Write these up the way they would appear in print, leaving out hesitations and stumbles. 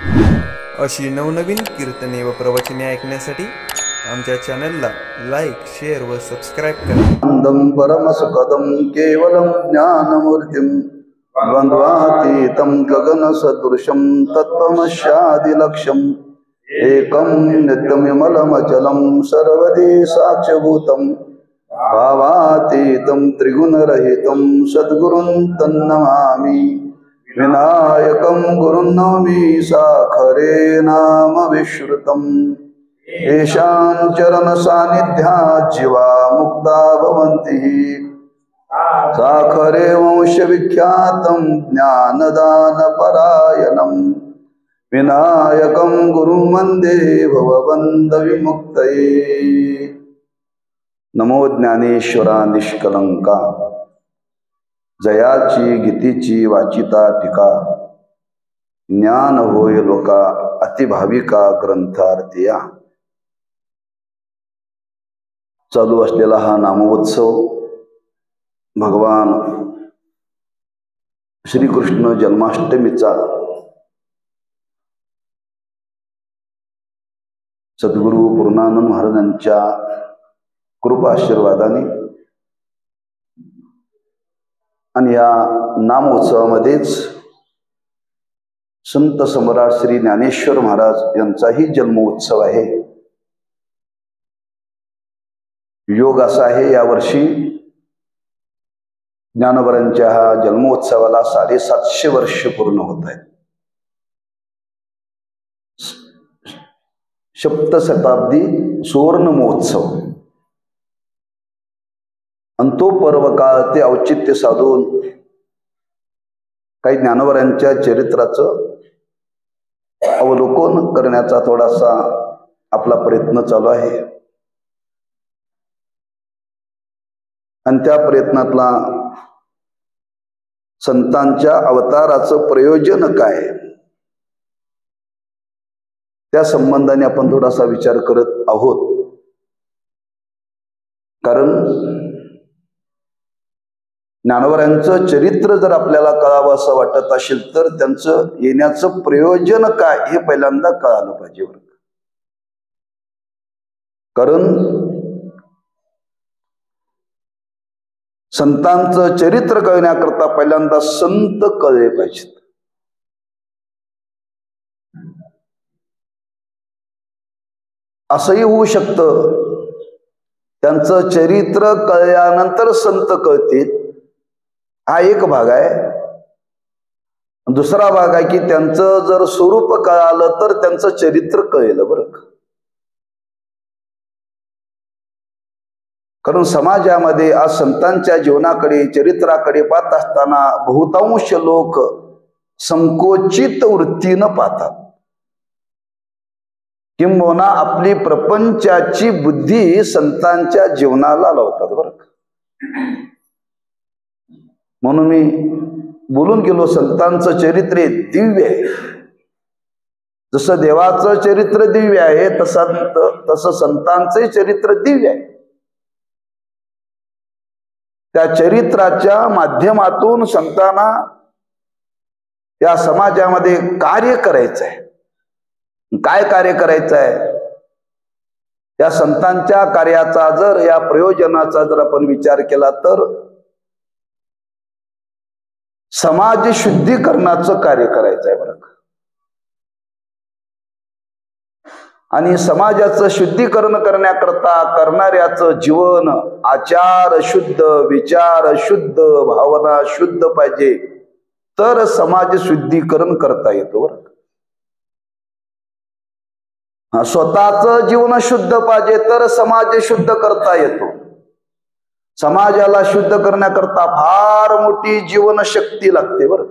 अशी नवनवीन कीर्तने व प्रवचने ऐकण्यासाठी आमच्या चॅनलला लाईक, शेअर व सबस्क्राईब करा. आनंदं परमसुखदं केवलं ज्ञानमूर्तिं द्वन्द्वातीतं गगनसदृशं तत्त्वमस्यादिलक्ष्यम् एकं नित्यमिमलमचलं सर्वदि साक्षभूतं भावातीतं त्रिगुणरहितं सद्गुरुं तन्नमामि. विनायकं गुरुं नौमि साखरे नाम विश्रुतम् येषां चरण सान्निध्यात् जीवा मुक्ता भवन्ति. साखरे वंशविख्यातं ज्ञानदानपरायणं विनायकं गुरुं वन्दे भवबन्धविमुक्तये. नमो ज्ञानेश्वरा निष्कलंका जयाची गीतीची वाचिता टीका ज्ञान होय लोका अतिभाविका ग्रंथार्थिया. चालू असलेला हा नामोत्सव भगवान श्रीकृष्ण जन्माष्टमीचा सद्गुरू पूर्णानंद महाराजांच्या कृपाशीर्वादाने आणि या नामोत्सवामध्येच संत सम्राट श्री ज्ञानेश्वर महाराज यांचाही जन्मोत्सव आहे. योग असा आहे यावर्षी ज्ञानोबरांच्या हा जन्मोत्सवाला 750 वर्ष पूर्ण होत आहेत. सप्तशताब्दी सुवर्ण महोत्सव आणि तो पर्व काळ ते औचित्य साधून काही ज्ञानोबरांच्या चरित्राचं अवलोकन करण्याचा थोडासा आपला प्रयत्न चालू आहे. आणि त्या प्रयत्नातला संतांच्या अवताराचं प्रयोजन काय त्या संबंधाने आपण थोडासा विचार करत आहोत. कारण ज्ञानोबरांचं चरित्र जर आपल्याला कळावं असं वाटत असेल तर त्यांचं येण्याचं प्रयोजन काय हे पहिल्यांदा कळालं पाहिजे. कारण संतांचं चरित्र कळण्याकरता पहिल्यांदा संत कळले पाहिजेत. असंही होऊ शकतं त्यांचं चरित्र कळल्यानंतर संत कळतील, हा एक भाग आहे. दुसरा भाग आहे की त्यांचं जर स्वरूप कळालं तर त्यांचं चरित्र कळेल. बरं, कारण समाजामध्ये आज संतांच्या जीवनाकडे चरित्राकडे पाहत असताना बहुतांश लोक संकोचित वृत्तीनं पाहतात, किंबहुना आपली प्रपंचाची बुद्धी संतांच्या जीवनाला लावतात. बरं, म्हणून मी बोलून गेलो संतांचं चरित्र दिव्य आहे. जसं देवाचं चरित्र दिव्य आहे तसं संतांचंही चरित्र दिव्य आहे. त्या चरित्राच्या माध्यमातून संतांना या समाजामध्ये कार्य करायचं आहे. काय कार्य करायचं आहे? या संतांच्या कार्याचा जर या प्रयोजनाचा जर आपण विचार केला तर समाज शुद्धीकरणाचं कार्य करायचं आहे. बरं, आणि समाजाचं शुद्धीकरण करण्याकरता करणाऱ्याचं जीवन आचार शुद्ध, विचार शुद्ध, भावना शुद्ध पाहिजे तर समाज शुद्धीकरण करता येतो. बरं, स्वतःचं जीवन शुद्ध पाहिजे तर समाज शुद्ध करता येतो. समाजाला शुद्ध करण्याकरता फार मोठी जीवनशक्ती लागते. बरं,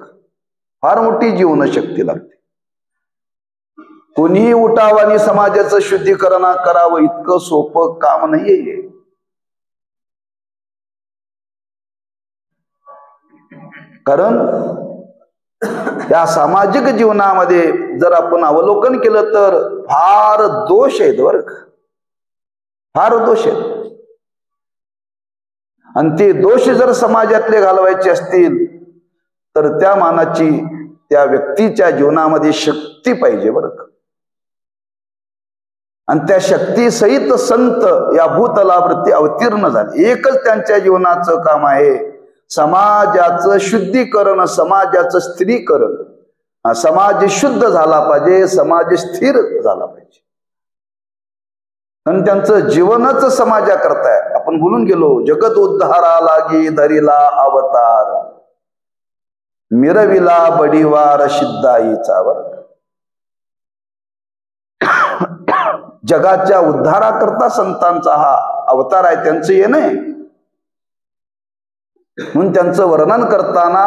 फार मोठी जीवनशक्ती लागते. कोणीही उठाव आणि समाजाचं शुद्धीकरण करावं इतकं सोपं काम नाहीये. कारण या सामाजिक जीवनामध्ये जर आपण अवलोकन केलं तर फार दोष आहेत. बरं, फार दोष आहेत. आणि ते दोष जर समाजातले घालवायचे असतील तर त्या मानाची त्या व्यक्तीच्या जीवनामध्ये शक्ती पाहिजे बरं का. आणि त्या शक्ती सहित संत या भूतलावरती अवतीर्ण झाले. एकच त्यांच्या जीवनाचं काम आहे, समाजाचं शुद्धीकरण, समाजाचं स्थिरीकरण. समाज शुद्ध झाला पाहिजे, समाज स्थिर झाला पाहिजे. आणि त्यांचं जीवनच समाजाकरता आहे. आपण बोलून गेलो, जगत उद्धारा लागी धरिला अवतार, मिरविला बडीवार सिद्धाईचा. वर्ग जगाच्या उद्धाराकरता संतांचा हा अवतार आहे, त्यांचं हे नाही. म्हणून त्यांचं वर्णन करताना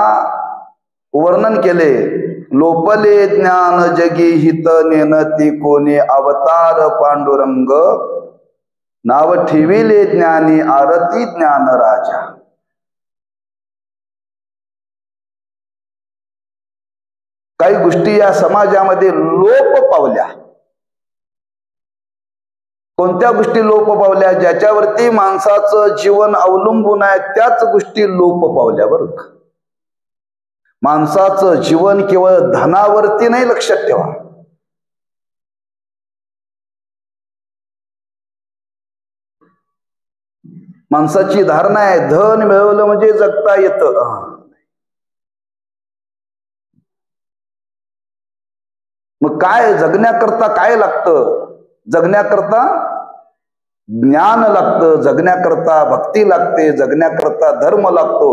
वर्णन केले, लोपले ज्ञान जगी हित नेनती कोणे, अवतार पांडुरंग नाव ठेविले ज्ञानी आरती ज्ञान राजा. काही गोष्टी या समाजामध्ये लोप पावल्या. कोणत्या गोष्टी लोप पावल्या? ज्याच्यावरती माणसाचं जीवन अवलंबून आहे त्याच गोष्टी लोप पावल्या बरं का. माणसाचं जीवन केवळ धनावरती नाही, लक्षात ठेवा. माणसाची धारणा आहे धन मिळवलं म्हणजे जगता येतं. मग काय जगण्याकरता काय लागतं? जगण्याकरता ज्ञान लागतं, जगण्याकरता भक्ती लागते, जगण्याकरता धर्म लागतो.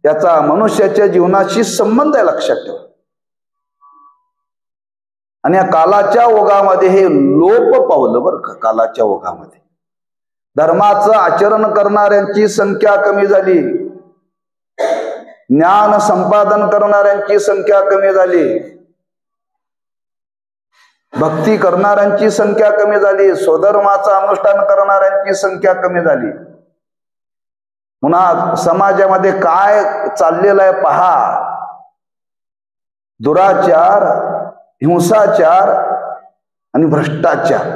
याचा मनुष्याच्या जीवनाशी संबंध आहे, लक्षात ठेवा. आणि या कालाच्या ओघामध्ये हे लोप पावलं बरं का. कालाच्या ओघामध्ये धर्माचं आचरण करणाऱ्यांची संख्या कमी झाली, ज्ञान संपादन करणाऱ्यांची संख्या कमी झाली, भक्ती करणाऱ्यांची संख्या कमी झाली, स्वधर्माचं अनुष्ठान करणाऱ्यांची संख्या कमी झाली. पुन्हा समाजामध्ये काय चाललेलं आहे पहा. दुराचार, हिंसाचार आणि भ्रष्टाचार.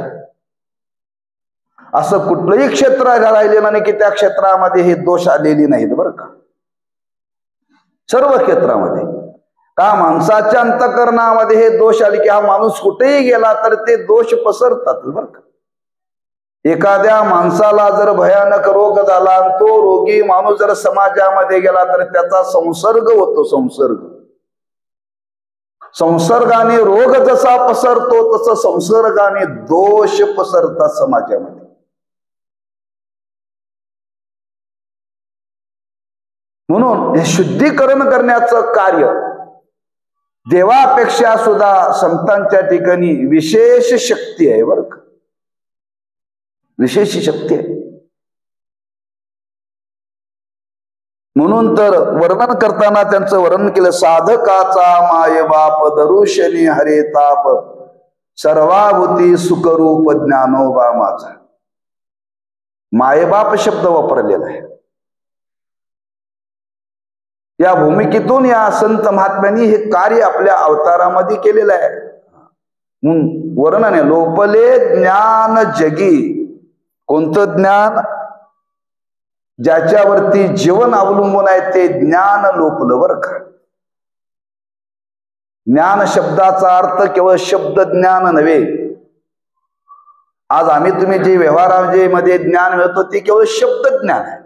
असं कुठलंही क्षेत्र राहिलेलं नाही की त्या क्षेत्रामध्ये हे दोष आलेली नाहीत बरं का. सर्व क्षेत्रामध्ये का माणसाच्या अंतःकरणामध्ये हे दोष आले की हा माणूस कुठेही गेला तर ते दोष पसरतात बरं का. एखाद्या माणसाला जर भयानक रोग झाला आणि तो रोगी माणूस जर समाजामध्ये गेला तर त्याचा संसर्ग होतो. संसर्गाने रोग जसा पसरतो तसं संसर्गाने दोष पसरतात समाजामध्ये. म्हणून हे शुद्धीकरण करण्याचं कार्य देवापेक्षा सुद्धा संतांच्या ठिकाणी विशेष शक्ती आहे बरं का. विशेष शक्ती आहे. म्हणून तर वर्णन करताना त्यांचं वर्णन केलं, साधकाचा माय बाप दरुशनी हरे ताप, सर्वाभूती सुखरूप ज्ञानोबा माझा. मायबाप शब्द वापरलेला आहे. या भूमिकेतून या संत महात्म्यांनी हे कार्य आपल्या अवतारामध्ये केलेलं आहे. वर्णन आहे, लोपले ज्ञान जगी. कोणतं ज्ञान? ज्याच्यावरती जीवन अवलंबून आहे ते ज्ञान लोपलं बरं का. ज्ञान शब्दाचा अर्थ केवळ शब्द ज्ञान नव्हे. आज आम्ही तुम्ही जे व्यवहारामध्ये ज्ञान मिळतो ते केवळ शब्द ज्ञान आहे.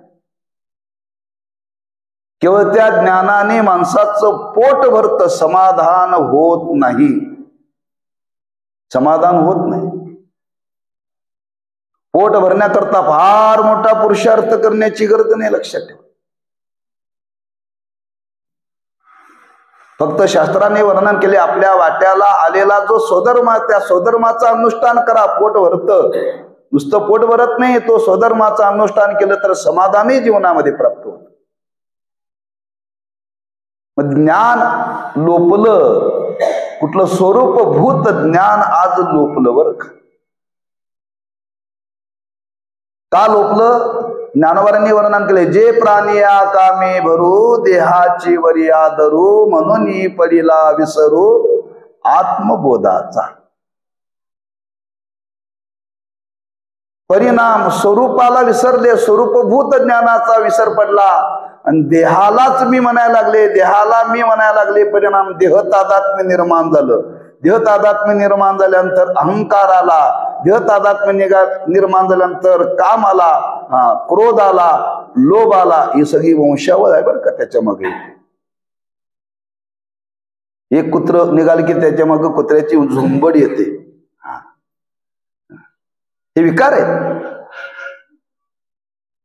केवळ त्या ज्ञानाने माणसाचं पोट भरतं, समाधान होत नाही. समाधान होत नाही. पोट भरण्याकरता फार मोठा पुरुषार्थ करण्याची गरज नाही, लक्षात ठेवा. फक्त शास्त्राने वर्णन केले, आपल्या वाट्याला आलेला जो स्वधर्म त्या स्वधर्माचं अनुष्ठान करा, पोट भरतं. नुसतं पोट भरत नाही, तो स्वधर्माचं अनुष्ठान केलं तर समाधानही जीवनामध्ये प्राप्त होतं. मग ज्ञान लोपलं, कुठलं स्वरूपभूत ज्ञान आज लोपलं बरं का लोपलं? ज्ञानवारांनी वर्णन केले, जे प्राणी या कामे भरू देहाची वरिया धरू, म्हणून पडिला विसरू आत्मबोधाचा. परिणाम स्वरूपाला विसरले, स्वरूपभूत ज्ञानाचा विसर पडला. आणि देहालाच मी म्हणायला लागले, देहाला मी म्हणायला लागले, परिणाम देहतादात्म्य निर्माण झालं. देहतादात्म्य निर्माण झाल्यानंतर अहंकार आला, देहतादात्म्य निर्माण झाल्यानंतर काम आला, क्रोध आला, लोभ आला. ही सगळी वंशावळ आहे बरं का त्याच्या मागे. एक कुत्र निघाल की त्याच्या मागे कुत्र्याची झुंबड येते. हे विकार आहे.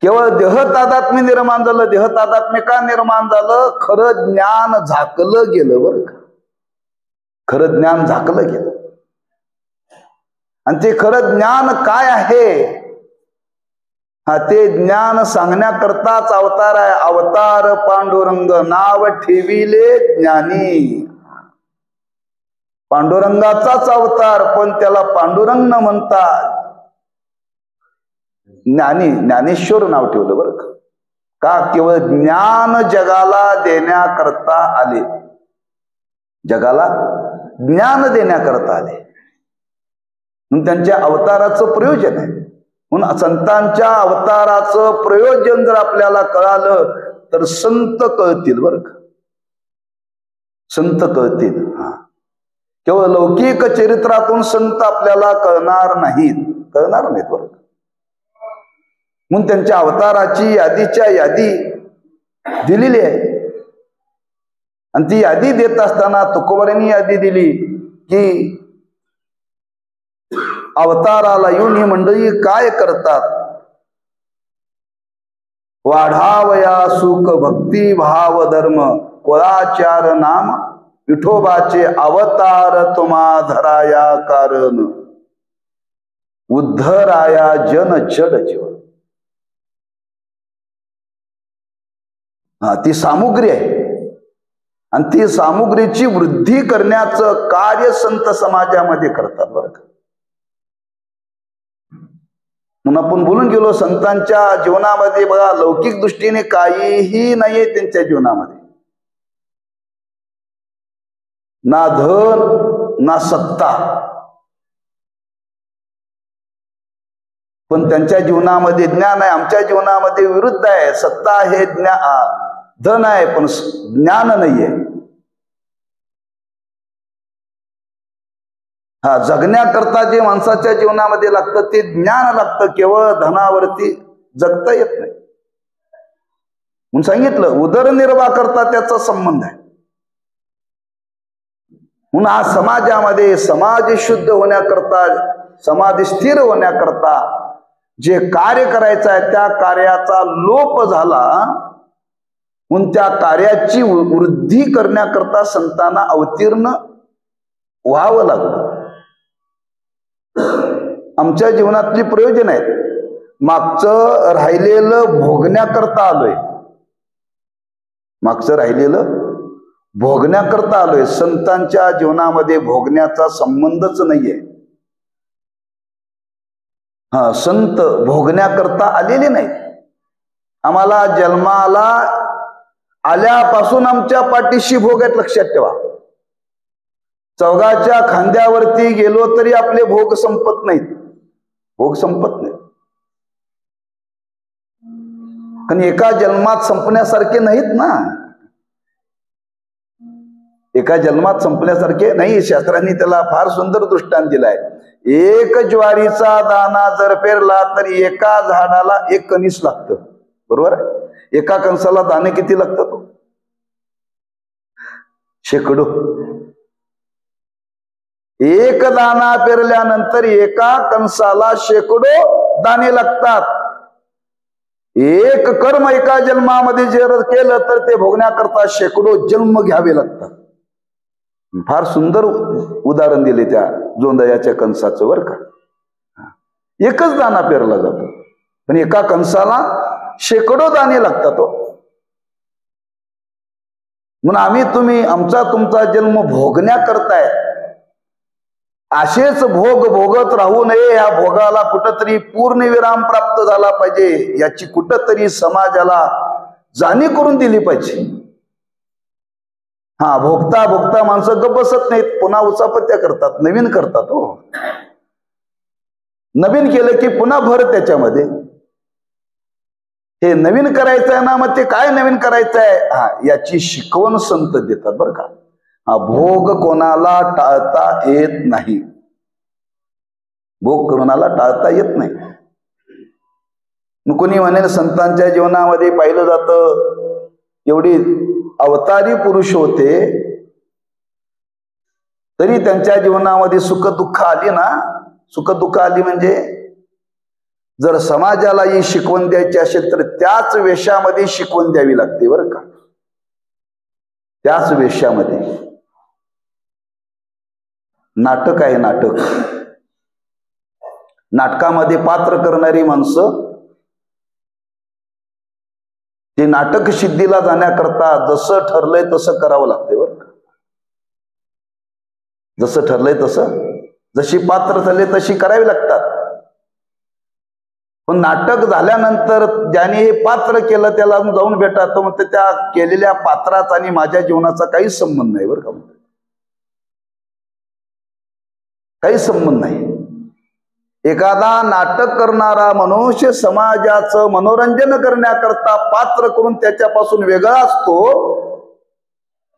केवळ देहतादात्म्य निर्माण झालं. देहतादात्म्य का निर्माण झालं? खरं ज्ञान झाकलं गेलं बरं का. खरं ज्ञान झाकलं गेलं. आणि ते खरं ज्ञान काय आहे, ते ज्ञान सांगण्याकरताच अवतार आहे. अवतार पांडुरंग नाव ठेविले ज्ञानी. पांडुरंगाचाच अवतार, पण त्याला पांडुरंग न म्हणता ज्ञानी, ज्ञानेश्वर नाव ठेवलं बरं का. केवळ ज्ञान जगाला देण्याकरता आले. जगाला ज्ञान देण्याकरता आले म्हणून त्यांच्या अवताराचं प्रयोजन आहे. म्हणून संतांच्या अवताराचं प्रयोजन जर आपल्याला कळालं तर संत कळतील बरं का. संत कळतील. केवळ लौकिक चरित्रातून संत आपल्याला कळणार नाहीत बरं का. म्हणून त्यांच्या अवताराची यादीच्या यादी दिलेली आहे. आणि ती यादी देत असताना तुकोबारांनी यादी दिली की अवताराला येऊन ही मंडळी काय करतात. वाढावया सुख भक्ती भाव धर्म कुळाचार नाम विठोबाचे अवतार तुम्हा धराया कारण उद्धराया जन जड जीवन. ती सामुग्री आहे. आणि ती सामुग्रीची वृद्धी करण्याचं कार्य संत समाजामध्ये करतात बरं का. म्हणून आपण बोलून गेलो संतांच्या जीवनामध्ये बघा लौकिक दृष्टीने काहीही नाहीये त्यांच्या जीवनामध्ये. ना धन ना सत्ता, पण त्यांच्या जीवनामध्ये ज्ञान आहे. आमच्या जीवनामध्ये विरुद्ध आहे. सत्ता आहे, धन आहे, पण ज्ञान नाहीये. जगण्याकरता जे माणसाच्या जीवनामध्ये लागतं ते ज्ञान लागतं. केवळ धनावरती जगता येत नाही. म्हणून सांगितलं उदरनिर्वाह करता त्याचा संबंध आहे. म्हणून आज समाजामध्ये समाज शुद्ध होण्याकरता, समाज स्थिर होण्याकरता जे कार्य करायचं आहे त्या कार्याचा लोप झाला. म्हणून त्या कार्याची वृद्धी करण्याकरता संतांना अवतीर्ण व्हावं लागलं. आमच्या जीवनातली प्रयोजन आहेत. मागचं राहिलेलं भोगण्याकरता आलोय. मागचं राहिलेलं भोगण्याकरता आलोय. संतांच्या जीवनामध्ये भोगण्याचा संबंधच नाहीये. संत भोगण्याकरता आलेले नाही. आम्हाला जन्माला आल्यापासून आमच्या पाठीशी भोग आहेत, लक्षात ठेवा. चौघाच्या खांद्यावरती गेलो तरी आपले भोग संपत नाहीत. भोग संपत नाही. कारण एका जन्मात संपण्यासारखे नाहीत ना. एका जन्मात संपण्यासारखे नाही. शास्त्रांनी त्याला फार सुंदर दृष्टांत दिलाय. एक ज्वारीचा दाना जर पेरला तर एका झाडाला एक कणीस लागतं. बरोबर आहे. एका कणसाला दाणे किती लागतात? शेकडो. एक दाना पेरल्यानंतर एका कणसाला शेकडो दाणे लागतात. एक कर्म एका जन्मामध्ये जर केलं तर ते भोगण्याकरता शेकडो जन्म घ्यावे लागतात. फार सुंदर उदाहरण दिले त्या जोंधळ्याच्या कणसाचं बरं का. एकच दाना पेरला जातो पण एका कणसाला शेकडो दाणे लागतात. म्हणून आम्ही तुम्ही आमचा तुमचा जन्म भोगण्याकरताय. असेच भोग भोगत राहू नये. या भोगाला कुठंतरी पूर्ण विराम प्राप्त झाला पाहिजे याची कुठंतरी समाजाला जाणीव करून दिली पाहिजे. भोगता भोगता माणसं गप्प बसत नाहीत. पुन्हा उचापत्या करतात, नवीन करतात. नवीन केलं की पुन्हा भर त्याच्यामध्ये. हे नवीन करायचं आहे ना, मग ते काय नवीन करायचं आहे, हा याची शिकवण संत देतात बरं का. हा भोग कोणाला टाळता येत नाही, भोग कोणाला टाळता येत नाही. मग कोणी म्हणेल संतांच्या जीवनामध्ये पाहिलं जातं एवढी अवतारी पुरुष होते, तरी त्यांच्या जीवनामध्ये सुख दुःख आली ना. सुख दुःख आली म्हणजे जर समाजाला ही शिकवण द्यायची असेल तर त्याच वेशामध्ये शिकवण द्यावी लागते बरं का. त्याच वेशामध्ये. नाटक आहे नाटक. नाटकामध्ये पात्र करणारी माणसं ते नाटक सिद्धीला जाण्याकरता जसं ठरलंय तसं करावं लागतंय बरं का. जसं ठरलंय तसं, जशी पात्र ठरले तशी करावी लागतात. पण नाटक झाल्यानंतर ज्याने हे पात्र केलं त्याला जाऊन भेटा, तो म्हणते त्या केलेल्या पात्राचा आणि माझ्या जीवनाचा काहीच संबंध नाही बरं का. काही संबंध नाही. एखादा नाटक करणारा मनुष्य समाजाचं मनोरंजन करण्याकरता पात्र करून त्याच्यापासून वेगळा असतो.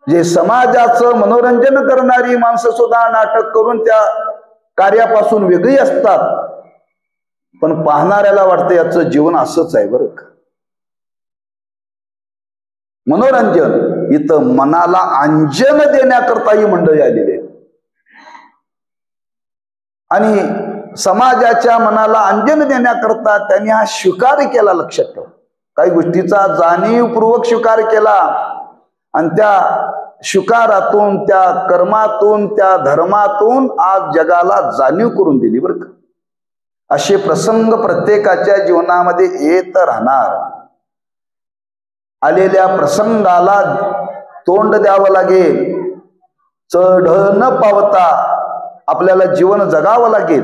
जे समाजाचं मनोरंजन करणारी माणसं सुद्धा नाटक करून त्या कार्यापासून वेगळी असतात. पण पाहणाऱ्याला वाटतं याचं जीवन असंच आहे बरं का. मनोरंजन इथं मनाला अंजन देण्याकरता ही मंडळी आलेली आहे. आणि समाजाच्या मनाला अंजन देण्याकरता त्यांनी हा स्वीकार केला. लक्षात ठेवा, काही गोष्टीचा जाणीवपूर्वक स्वीकार केला आणि त्या स्वीकारातून, त्या कर्मातून, त्या धर्मातून आज जगाला जाणीव करून दिली बरं का. असे प्रसंग प्रत्येकाच्या जीवनामध्ये येत राहणार. आलेल्या प्रसंगाला तोंड द्यावं लागेल. चढ न पावता आपल्याला जीवन जगावं लागेल.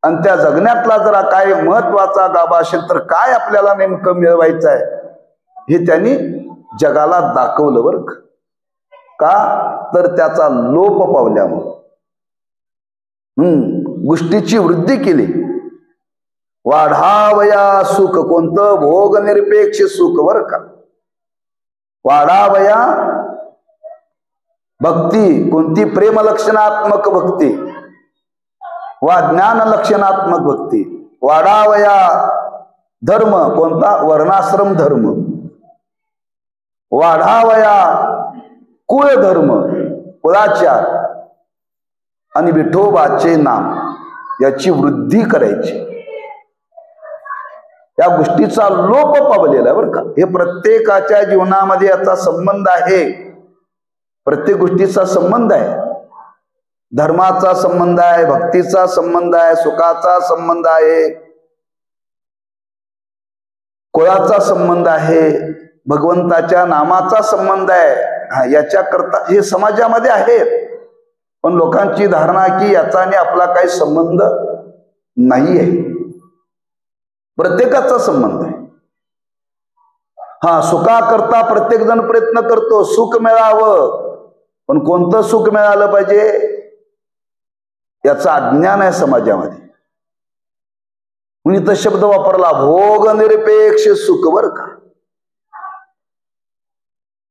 आणि त्या जगण्यातला जरा काय महत्वाचा गाभा असेल तर काय आपल्याला नेमकं मिळवायचं आहे हे त्यांनी जगाला दाखवलं बरं का. तर त्याचा लोप पावल्यामुळे गोष्टीची वृद्धी केली. वाढावया सुख, कोणतं भोगनिरपेक्ष सुख बरं का. वाढावया भक्ती, कोणती प्रेमलक्षणात्मक भक्ती वा ज्ञान लक्षणात्मक भक्ती. वाढावया धर्म, कोणता वर्णाश्रम धर्म. वाढावया कुळधर्म, कुळाचार आणि विठोबाचे नाम, याची वृद्धी करायची. या गोष्टीचा लोप पावलेला आहे बरं का. हे प्रत्येकाच्या जीवनामध्ये याचा संबंध आहे. प्रत्येक गोष्टीचा संबंध आहे. धर्माचा संबंध आहे, भक्तीचा संबंध आहे, सुखाचा संबंध आहे, कुळाचा संबंध आहे, भगवंताच्या नामाचा संबंध आहे. याच्याकरता हे समाजामध्ये आहे. पण लोकांची धारणा की याचा आणि आपला काही संबंध नाही आहे. प्रत्येकाचा संबंध आहे. हा, सुखाकरता प्रत्येक जण प्रयत्न करतो, सुख मिळावं. पण कोणतं सुख मिळालं पाहिजे याचं अज्ञान आहे समाजामध्ये. म्हणून इथं शब्द वापरला भोगनिरपेक्ष सुख बरं का.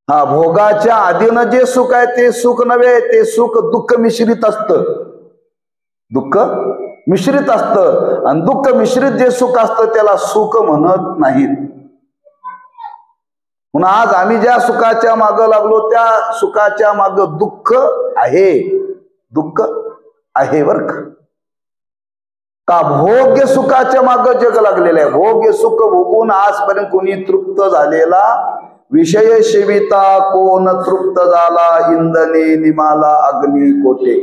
हा, भोगाच्या आधीनं जे सुख आहे ते सुख नव्हे, ते सुख दुःख मिश्रित असतं. दुःख मिश्रित असतं आणि दुःख मिश्रित जे सुख असतं त्याला सुख म्हणत नाहीत. म्हणून आज आम्ही ज्या सुखाच्या मागं लागलो त्या सुखाच्या मागं दुःख आहे. दुःख आहे बरं का. का भोग्य सुखाच्या मागं जग लागलेलं आहे. भोग्य सुख भोगून आजपर्यंत कोणी तृप्त झालेला विषय सेविता कोण तृप्त झाला, इंधने निमाला अग्नी कोटे.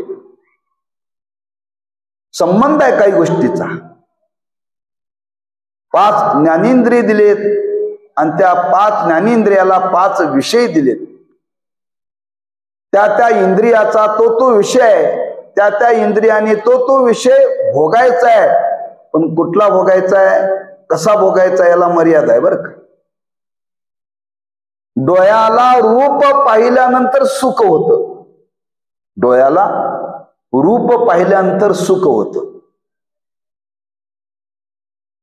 संबंध आहे काही गोष्टीचा. 5 ज्ञानेंद्रिय दिलेत आणि त्या 5 ज्ञानेंद्रियाला 5 विषय दिलेत. त्या इंद्रियाचा तो विषय, त्या इंद्रियाने तो विषय भोगायचा आहे. पण कुठला भोगायचा आहे, कसा भोगायचा याला मर्यादा आहे बरं का. डोळ्याला रूप पाहिल्यानंतर सुख होतं. डोळ्याला रूप पाहिल्यानंतर सुख होतं.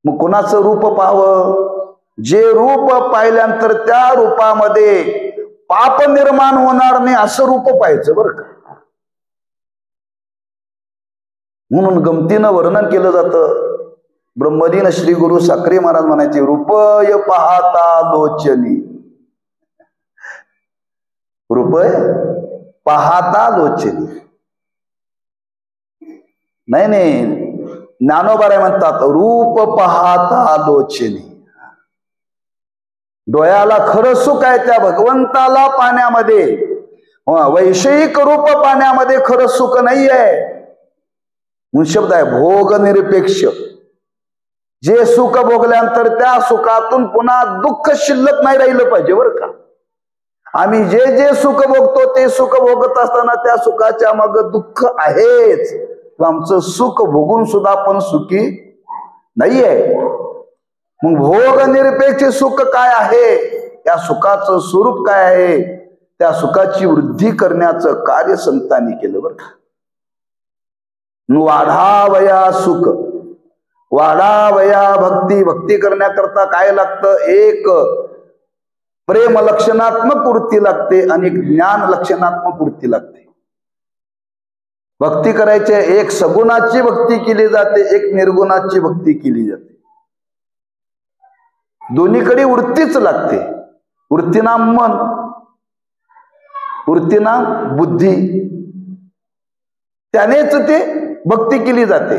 मग कोणाचं रूप पाहावं, जे रूप पाहिल्यानंतर त्या रूपामध्ये पाप निर्माण होणार नाही असं रूप पाहायचं बरं का. म्हणून गमतीनं वर्णन केलं जातं. ब्रह्मलीन श्री गुरु साखरे महाराज म्हणायचे, रूपय पाहता लोचनी. रूपय पाहता लोचनी. नाही ज्ञानोबा म्हणतात रूप पाहता लोचनी. डोळ्याला खरं सुख आहे त्या भगवंताला पाहण्यामध्ये. वैषयिक रूप पाहण्यामध्ये खरं सुख नाही आहे. म्हणून शब्द आहे भोग निरपेक्ष. जे सुख भोगल्यानंतर त्या सुखातून पुन्हा दुःख शिल्लक नाही राहिलं पाहिजे बरं का. आम्ही जे जे सुख भोगतो ते सुख भोगत असताना त्या सुखाच्या मग दुःख आहेच. आमचं सुख भोगून सुद्धा आपण सुखी नाहीये. मग भोग निरपेक्ष सुख काय आहे, त्या सुखाचं स्वरूप काय आहे, त्या सुखाची वृद्धी करण्याचं कार्य संतांनी केलं बरं का. वाढावया सुख, वाढावया भक्ती. भक्ती करण्याकरता काय लागतं, एक प्रेम लक्षणात्मक वृत्ती लागते आणि एक ज्ञान लक्षणात्मक वृत्ती लागते. भक्ती करायची एक सगुणाची भक्ती केली जाते, एक निर्गुणाची भक्ती केली जाते. दोन्हीकडे वृत्तीच लागते. वृत्तीनाम मन, वृत्तीनाम बुद्धी, त्यानेच ते भक्ती केली जाते.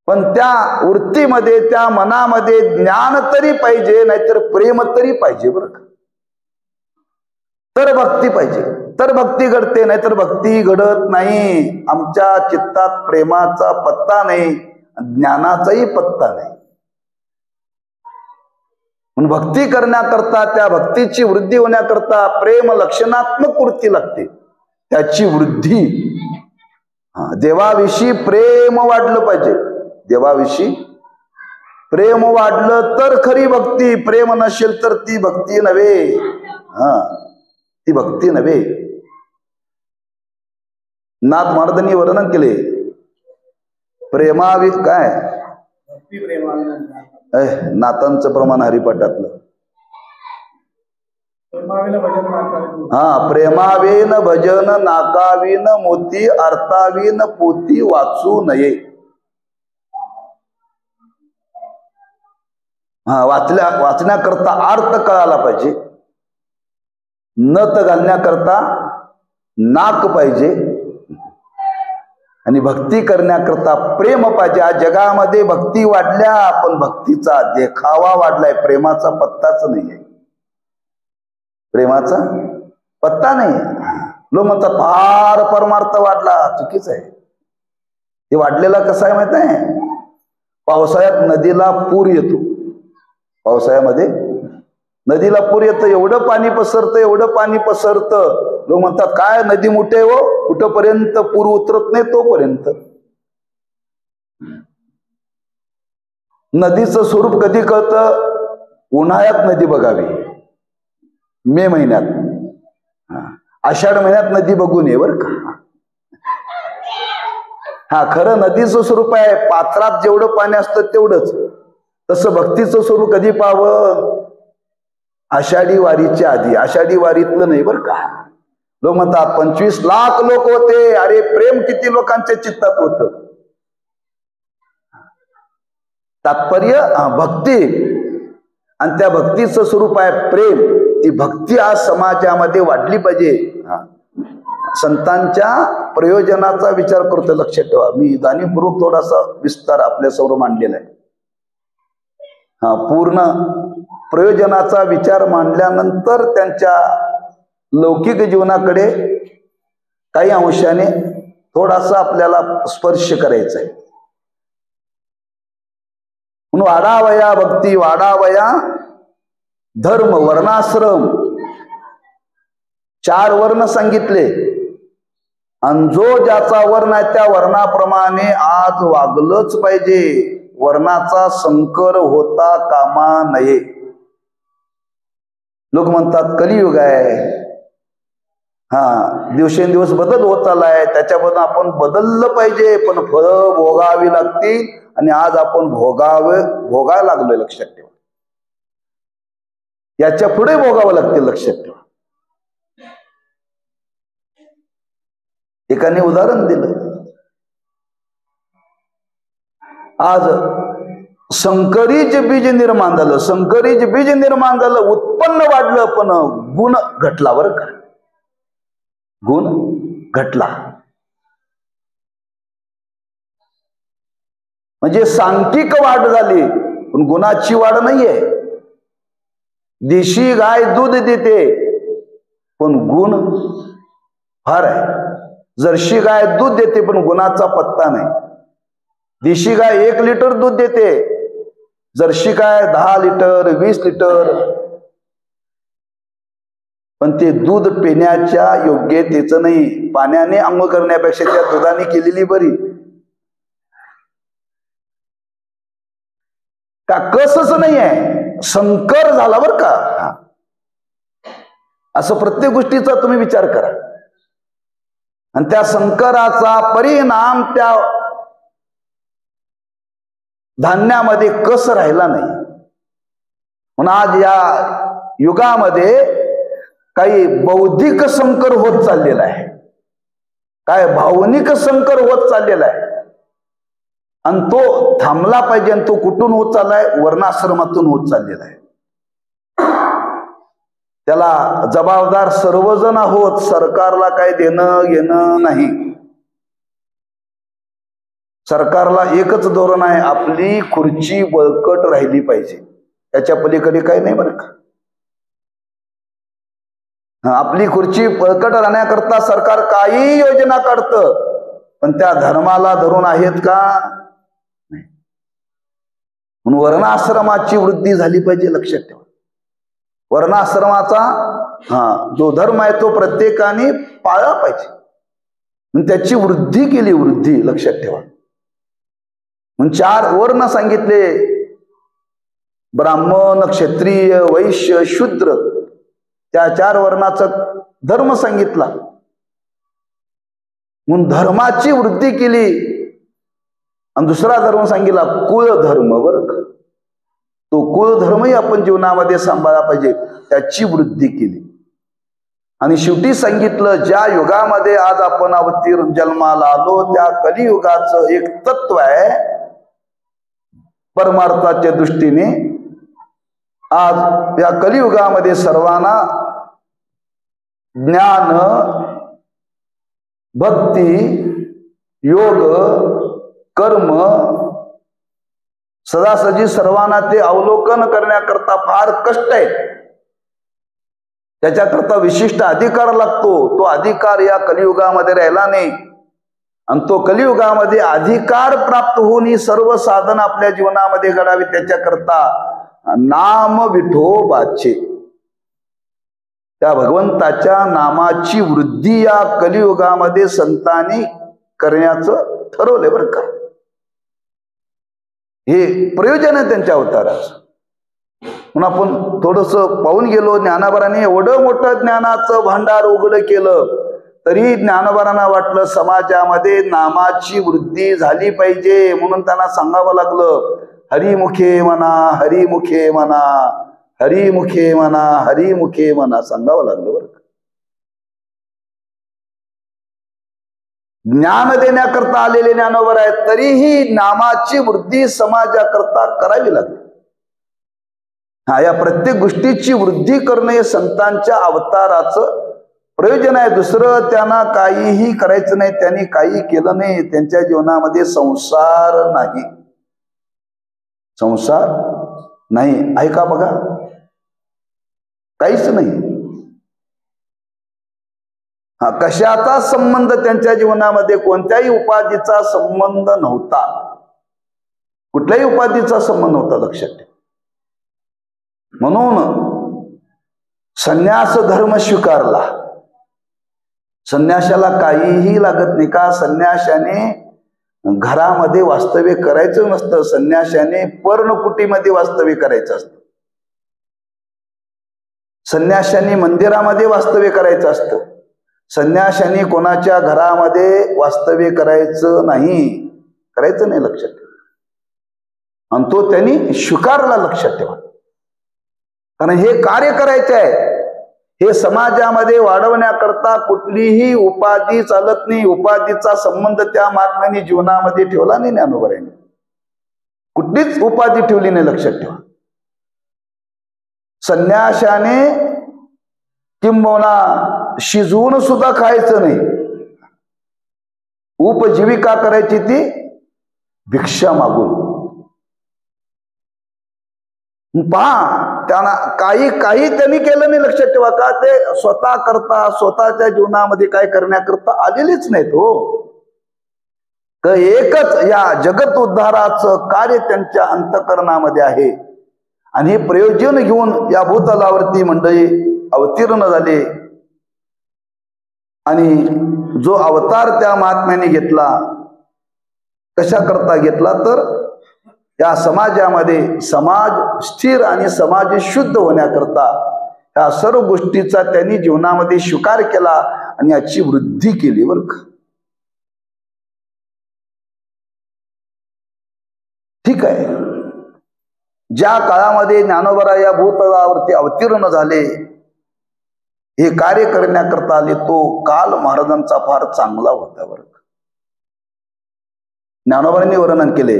पण त्या वृत्तीमध्ये त्या मनामध्ये ज्ञान तरी पाहिजे, नाहीतर प्रेम तरी पाहिजे बरं का. तर भक्ती पाहिजे, तर भक्ती घडते, नाहीतर भक्ती घडत नाही. आमच्या चित्तात प्रेमाचा पत्ता नाही, ज्ञानाचाही पत्ता नाही. म्हणून भक्ती करण्याकरता, त्या भक्तीची वृद्धी होण्याकरता प्रेम लक्षणात्मक वृत्ती लागते, त्याची वृद्धी. देवाविषयी प्रेम वाढलं पाहिजे. देवाविषयी प्रेम वाढलं तर खरी भक्ती. प्रेम नसेल तर ती भक्ती नव्हे. ती भक्ती नव्हे. नाथ महाराजांनी वर्णन केले प्रेमावी काय नाथांचं प्रमाण हरिपाठातलं. प्रेमावेन भजन नाकावीन मोती, अर्थावीन पोती वाचू नये. वाचण्याकरता अर्थ कळाला पाहिजे. नथ घालण्याकरता नाक पाहिजे आणि भक्ती करण्याकरता प्रेम पाहिजे. आज जगामध्ये भक्ती वाढल्या, पण भक्तीचा देखावा वाढलाय, प्रेमाचा पत्ताच नाहीये. प्रेमाचा पत्ता नाही. लोक म्हणतात फार परमार्थ वाढला, चुकीच आहे. ते वाढलेला कसं आहे माहित आहे, पावसाळ्यात नदीला पूर येतो. पावसाळ्यामध्ये नदीला पूर येतं, एवढं पाणी पसरतं, एवढं पाणी पसरतं. लोक म्हणतात काय नदी मोठे हो, कुठपर्यंत पूर उतरत नाही तोपर्यंत. नदीचं स्वरूप कधी कळतं, उन्हाळ्यात नदी बघावी, मे महिन्यात. आषाढ महिन्यात नदी बघून ये बरं का. खरं नदीचं स्वरूप आहे, पात्रात जेवढं पाणी असतं तेवढंच. तसं भक्तीचं स्वरूप कधी पाहावं, आषाढी वारीच्या आधी. आषाढी वारीतलं नाही बरं का. लोक म्हणतात 25 लाख लोक होते. अरे प्रेम किती लोकांच्या चित्तात होत. तात्पर्य भक्ती, आणि त्या भक्तीचं स्वरूप आहे प्रेम. ती भक्ती आज समाजामध्ये वाढली पाहिजे. संतांच्या प्रयोजनाचा विचार करतो, लक्षात ठेवा. मी जाणीवपूर्वक थोडासा विस्तार आपल्या समोर मांडलेला आहे. पूर्ण प्रयोजनाचा विचार मांडल्यानंतर त्यांच्या लौकिक जीवनाकडे काही अंशाने थोडासा आपल्याला स्पर्श करायचा आहे. म्हणून वाढावया भक्ती, वाढावया धर्म, वर्णाश्रम. 4 वर्ण सांगितले, आणि जो ज्याचा वर्ण आहे त्या वर्णाप्रमाणे आज वागलंच पाहिजे. वर्णाचा संकर होता कामा नये. लोक म्हणतात कलियुग आहे, दिवसेंदिवस बदल होत आलाय, त्याच्याबद्दल आपण बदललं पाहिजे. पण फळं भोगावी लागतील, आणि आज आपण भोगायला लागलोय, लक्षात ठेवा. याच्या पुढे भोगावं लागते, लक्षात ठेवा. एकाने उदाहरण दिलं, आज संकरीच बीज निर्माण झालं, संकरीच बीज निर्माण झालं, उत्पन्न वाढलं, पण गुण घटला. बरं का, गुण घटला. म्हणजे सांख्यिक वाढ झाली, पण गुणाची वाढ नाहीये. देशी गाय दूध देते, पण गुण फार आहे. जर्सी गाय दूध देते, पण गुणाचा पत्ता नाही. देशी गाय 1 लिटर दूध देते, जर्सी गाय 10 लिटर 20 लिटर. पण ते दूध पिण्याच्या योग्यतेचं नाही. पाण्याने अंघोळ करण्यापेक्षा त्या दुधाने केलेली बरी. का कसच नाही आहे, संकर झाला बर का. असं प्रत्येक गोष्टीचा तुम्ही विचार करा. आणि त्या संकराचा परिणाम त्या धान्यामध्ये कस राहिला नाही. म्हणून आज या युगामध्ये काही बौद्धिक संकर होत चाललेला आहे, काय भावनिक संकर होत चाललेला आहे. आणि तो थांबला पाहिजे. आणि तो कुठून होत चाललाय? वर्णाश्रमातून होत चाललेला आहे. त्याला जबाबदार सर्वजण आहोत. सरकारला काय देणं घेणं नाही. सरकारला एकच धोरण आहे, आपली खुर्ची बळकट राहिली पाहिजे. त्याच्या पलीकडे काही नाही बरं का. आपली खुर्ची बळकट राहण्याकरता सरकार काही योजना काढतं, पण त्या धर्माला धरून आहेत का? नाही. म्हणून वर्णाश्रमाची वृद्धी झाली पाहिजे, लक्षात ठेवा. वर्णाश्रमाचा जो धर्म आहे तो प्रत्येकाने पाळला पाहिजे. त्याची वृद्धी केली, वृद्धी, लक्षात ठेवा. म्हणून 4 वर्ण सांगितले, ब्राह्मण, क्षत्रिय, वैश्य, शूद्र. त्या 4 वर्णाचा धर्म सांगितला. म्हणून धर्माची वृद्धी केली. आणि दुसरा धर्म सांगितला कुळ धर्म. बरं का, तो कुळ धर्मही आपण जीवनामध्ये सांभाळला पाहिजे, त्याची वृद्धी केली. आणि शेवटी सांगितलं, ज्या युगामध्ये आज आपण अवतीर्ण जन्माला आलो, त्या कलियुगाचं एक तत्व आहे. परमार्थाच्या दृष्टीने आज या कलियुगामध्ये सर्वांना ज्ञान, भक्ती, योग, कर्म सदासजी सर्वांना ते अवलोकन करण्याकरता फार कष्ट आहे. त्याच्याकरता विशिष्ट अधिकार लागतो. तो अधिकार या कलियुगामध्ये राहिला नाही. आणि तो कलियुगामध्ये अधिकार प्राप्त होऊन ही सर्व साधन आपल्या जीवनामध्ये घडावी, त्याच्याकरता नाम विठोबाचे, त्या भगवंताच्या नामाची वृद्धी या कलियुगामध्ये संतांनी करण्याचं ठरवलंय बरं का. हे प्रयोजन आहे त्यांच्या अवताराचं. म्हणून आपण थोडस पाहून गेलो, ज्ञानोबारांनी एवढं मोठं ज्ञानाचं भांडार उघड केलं, तरी ज्ञानोबारांना वाटलं समाजामध्ये नामाची वृद्धी झाली पाहिजे. म्हणून त्यांना सांगावं लागलं, हरिमुखे म्हणा, हरिमुखे म्हणा, हरिमुखे म्हणा, हरिमुखे म्हणा, सांगावं लागलं बरं का. ज्ञान देण्याकरता आलेले ज्ञानोबर आहेत, तरीही नामाची वृद्धी समाजाकरता करावी लागली. या प्रत्येक गोष्टीची वृद्धी करणे हे संतांच्या अवताराचं प्रयोजन आहे. दुसरं त्यांना काहीही करायचं नाही. त्यांनी काही केलं नाही. त्यांच्या जीवनामध्ये संसार नाही, संसार नाही. ऐका बघा, काहीच नाही. कशाचा संबंध त्यांच्या जीवनामध्ये, कोणत्याही उपाधीचा संबंध नव्हता. कुठल्याही उपाधीचा संबंध नव्हता, लक्षात ठेवा. म्हणून संन्यास धर्म स्वीकारला. संन्यासाला काहीही लागत नाही. का? संन्याशाने घरामध्ये वास्तव्य करायचं नसतं. संन्याशाने पर्णकुटीमध्ये वास्तव्य करायचं असतं. संन्याशाने मंदिरामध्ये वास्तव्य करायचं असतं. संन्याशाने कोणाच्या घरामध्ये वास्तव्य करायचं नाही, करायचं नाही, लक्षात ठेवा. आणि तो त्यांनी स्वीकारला, लक्षात ठेवा. कारण हे कार्य करायचे आहे. हे समाजामध्ये वाढवण्याकरता कुठलीही उपाधी चालत नाही. उपाधीचा संबंध त्या महात्म्याने जीवनामध्ये ठेवला नाही. ज्ञानोबांनी कुठलीच उपाधी ठेवली नाही. लक्षात ठेवा. संन्याशाने किंबहुना शिजवून सुद्धा खायचं नाही. उपजीविका करायची ती भिक्षा मागून. पहा, त्यांना काही त्यांनी केलं नाही. लक्षात ठेवा. का ते स्वतः करता स्वतःच्या जीवनामध्ये काय करण्याकरता आलेलेच नाहीत. हो, एकच या जगत उद्धाराचं कार्य त्यांच्या अंतःकरणामध्ये आहे. आणि हे प्रयोजन घेऊन या भूतलावरती मंडळी अवतीर्ण झाले. आणि जो अवतार त्या महात्म्याने घेतला, कशा करता घेतला तर या समाजामध्ये समाज स्थिर आणि समाज शुद्ध होण्याकरता या सर्व गोष्टीचा त्यांनी जीवनामध्ये स्वीकार केला आणि याची वृद्धी केली. बरं का, ठीक आहे. ज्या काळामध्ये ज्ञानोबा या भूतलावरती अवतीर्ण झाले, हे कार्य करण्याकरता आले, तो काल महाराजांचा फार चांगला होता. बरं का, ज्ञानोबांनी वर्णन केले.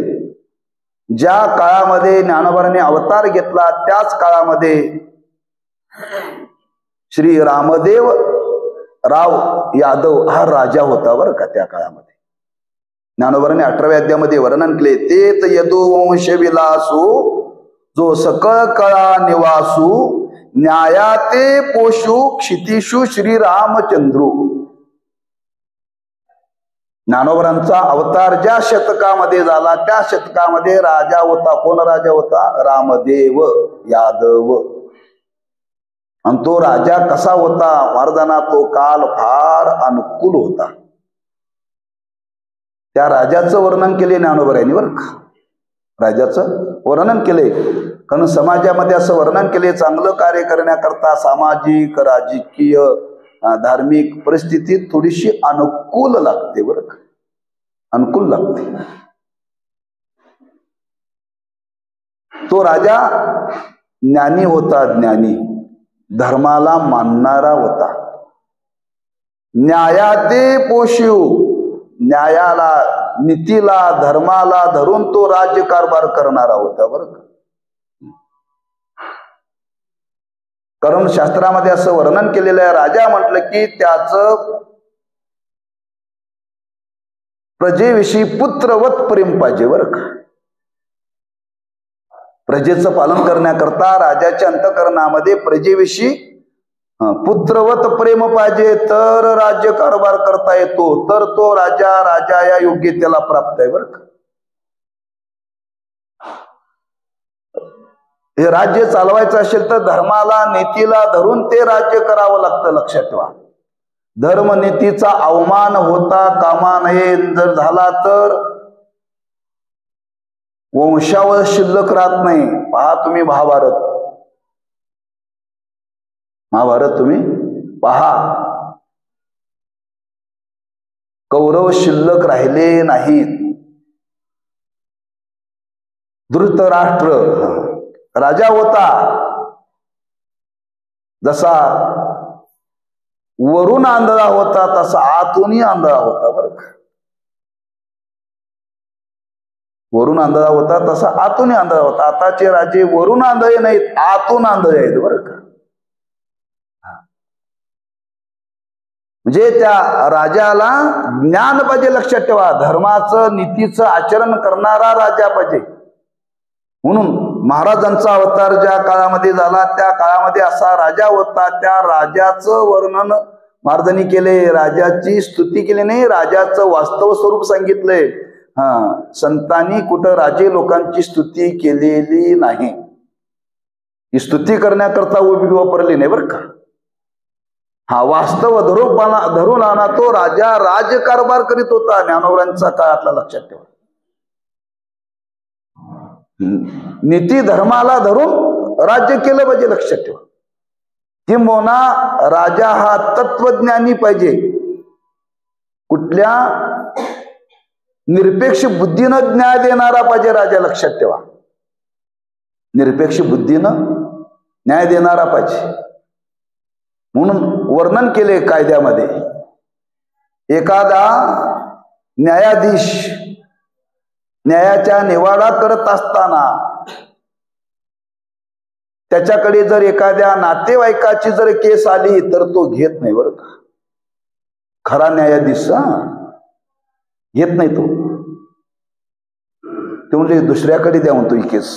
ज्या काळामध्ये ज्ञानोबांनी अवतार घेतला त्याच काळामध्ये श्री रामदेव राव यादव हा राजा होता. बरं का, त्या काळामध्ये ज्ञानोबांनी 18व्या अध्यायामध्ये वर्णन केले. तेच यदुवंश विलासू जो सकळ कळा निवासू न्यायाते पोषू क्षितिषु श्री रामचंद्रू. ज्ञानोबांचा अवतार ज्या शतकामध्ये झाला त्या शतकामध्ये राजा होता. कोण राजा होता? रामदेव यादव. आणि तो राजा कसा होता? महाराजांना तो काल फार अनुकूल होता. त्या राजाचं वर्णन केले ज्ञानोबांनी. बरं का, राजाचं वर्णन केले. कारण समाजामध्ये असं वर्णन केले, चांगलं कार्य करण्याकरता सामाजिक राजकीय धार्मिक परिस्थिती थोडीशी अनुकूल लागते. बरं का, अनुकूल लागते. तो राजा ज्ञानी होता. ज्ञानी, धर्माला मानणारा होता. न्यायाते पोषू, न्यायाला नीतीला धर्माला धरून तो राज्यकारभार करणारा होता. बरं का, कारण शास्त्रामध्ये असं वर्णन केलेलं आहे. राजा म्हटलं की त्याचं प्रजेविषयी पुत्रवत प्रेम पाहिजे. बरं का, प्रजेचं पालन करण्याकरता राजाच्या अंतःकरणामध्ये प्रजेविषयी पुत्रवत प्रेम पाहिजे, तर राज्य कारभार करता येतो, तर तो राजा या योग्यतेला प्राप्त आहे. बरं का, हे राज्य चालवायचं असेल तर धर्माला नीतीला धरून ते राज्य करावं लागतं. लक्षात ठेवा. धर्म नीतीचा अवमान होता कामा नये. जर झाला तर वंशावळ शिल्लक राहत नाही. पहा तुम्ही महाभारत तुम्ही पहा, कौरव शिल्लक राहिले नाहीत. धृतराष्ट्र राजा होता, जसा वरून आंधळा होता तसा आतूनही आंधळा होता. बरं का, वरून आंधळा होता तसा आतूनही आंधळा होता. आताचे राजे वरून आंधळे नाहीत, आतून आंधळे आहेत. बरं का, म्हणजे त्या राजाला ज्ञान पाहिजे. लक्षात ठेवा. धर्माचं नीतीचं आचरण करणारा राजा पाहिजे. म्हणून महाराजांचा अवतार ज्या काळामध्ये झाला त्या काळामध्ये असा राजा होता. त्या राजाचं वर्णन महाराजांनी केले, राजाची स्तुती केली नाही, राजाचं वास्तव स्वरूप सांगितलंय. संतांनी कुठं राजे लोकांची स्तुती केलेली नाही. ही स्तुती करण्याकरता उभी वापरली नाही. बरं का, वास्तव धरून आणा तो राजा राज्यकारभार करीत होता ज्ञानोबांचा काळातला. लक्षात ठेवा. नीती धर्माला धरून राज्य केलं पाहिजे. लक्षात ठेवा. किंबहुना राजा हा तत्वज्ञानी पाहिजे. कुठल्या निरपेक्ष बुद्धीनं न्याय देणारा पाहिजे राजा. लक्षात ठेवा. निरपेक्ष बुद्धीनं न्याय देणारा पाहिजे. म्हणून वर्णन केले कायद्यामध्ये, एखादा न्यायाधीश न्यायाचा निवाडा करत असताना त्याच्याकडे जर एखाद्या नातेवाईकाची जर केस आली तर तो घेत नाही बरं का. खरा न्यायाधीश घेत नाही तो. ते म्हणजे दुसऱ्याकडे द्या म्हणतो ही केस,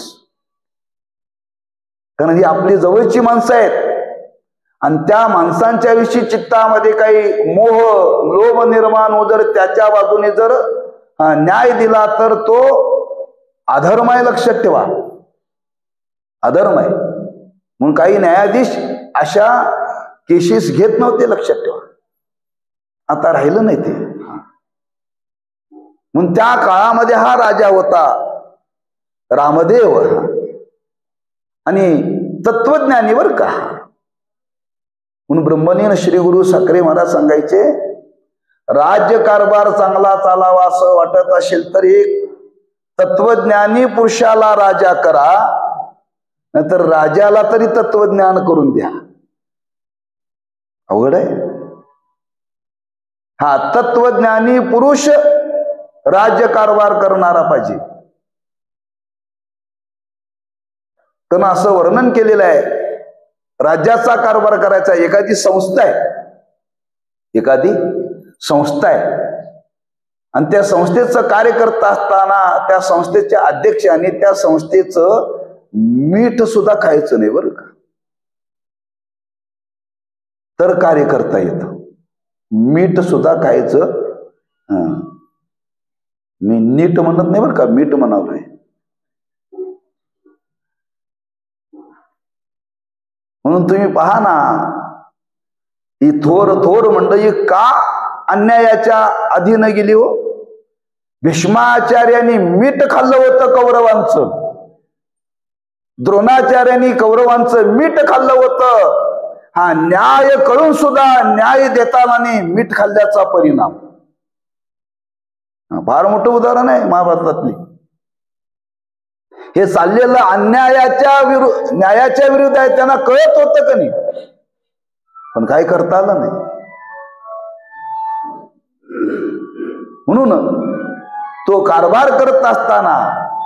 कारण ही आपली जवळची माणसं आहेत आणि त्या माणसांच्या विषयी चित्तामध्ये काही मोह लोभ निर्माण हो, जर त्याच्या बाजूने जर न्याय दिला तर तो अधर्म आहे. लक्षात ठेवा, अधर्म आहे. म्हणून काही न्यायाधीश अशा केसेस घेत नव्हते. लक्षात ठेवा, आता राहिलं नाही ते. म्हणून त्या काळामध्ये हा राजा होता रामदेव, आणि तत्वज्ञानी बर का. म्हणून ब्रह्मलीन श्री गुरु साखरे महाराज सांगायचे, राज्यकारभार चांगला चालावा असं वाटत असेल तर एक तत्वज्ञानी पुरुषाला राजा करा, नाहीतर राजाला तरी तत्वज्ञान करून द्या. अवघड आहे. हा तत्वज्ञानी पुरुष राज्यकारभार करणारा पाहिजे. कारण असं वर्णन केलेलं आहे, राज्याचा कारभार करायचा. एखादी संस्था आहे आणि त्या संस्थेचं कार्य करत असताना त्या संस्थेचे अध्यक्ष आणि त्या संस्थेचं मीठ सुद्धा खायचं नाही बरं का, तर कार्य करता येतं. मीठ सुद्धा खायचं. मी नीट म्हणत नाही बरं का, मीठ म्हणालोय. म्हणून तुम्ही पहा ना, ही थोर मंडळी का अन्यायाच्या अधीन गेली हो. भीष्माचार्यांनी मीठ खाल्लं होतं कौरवांचं, द्रोणाचार्यांनी कौरवांचं मीठ खाल्लं होतं. हा न्याय कळून सुद्धा न्याय देताना मीठ खाल्ल्याचा परिणाम. फार मोठं उदाहरण आहे महाभारतातली. हे चाललेलं न्यायाच्या विरुद्ध आहे. त्यांना कळत होतं का नाही, पण काय करता आलं नाही. म्हणून तो कारभार करत असताना,